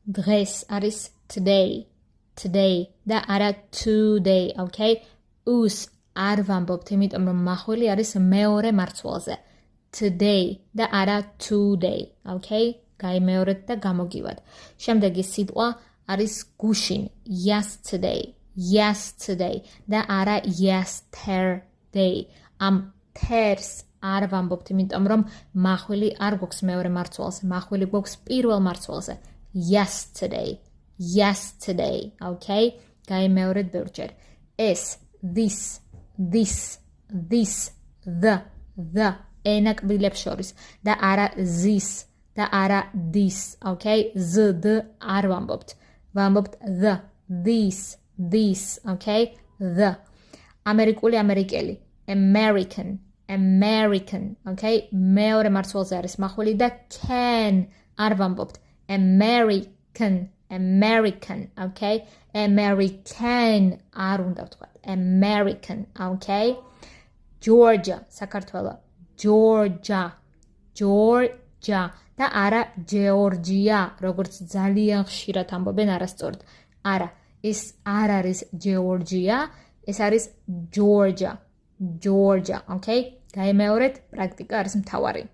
დღეს არის today. Today და არა today, okay? უს არ ვამბობთ, იმიტომ რომ მახვილი არის მეორე მარცვალზე. Today და არა today, okay? გაიმეორეთ და გამოგივათ. შემდეგი სიტყვა არის გუშინ, yesterday. Yesterday და არა yesterday. ამ თერს არ ვამბობთ, იმიტომ რომ მახვილი არ გვაქვს მეორე მარცვალზე, მახვილი გვაქვს პირველ მარცვალზე. Yesterday. Yesterday, okay? გაიმეორეთ ბევრჯერ. ეს, this, the ენაკბილებს შორის და არა this და არა this, okay? Z, d არ ვამბობთ. ვამბობთ the, this, okay? The. ამერიკული, ამერიკელი. American, okay? მეორე მარცვალზე არის მახვილი და can არ ვამბობთ. American, okay? American არ უნდა ვთქვათ. American, okay? Georgia, საქართველო. Georgia და არა Georgia, როგორც ძალიან ხშირად ამბობენ არასწორად. არა, ეს არ არის Georgia, ეს არის Georgia, okay? გაიმეორეთ, პრაქტიკა არის მთავარი.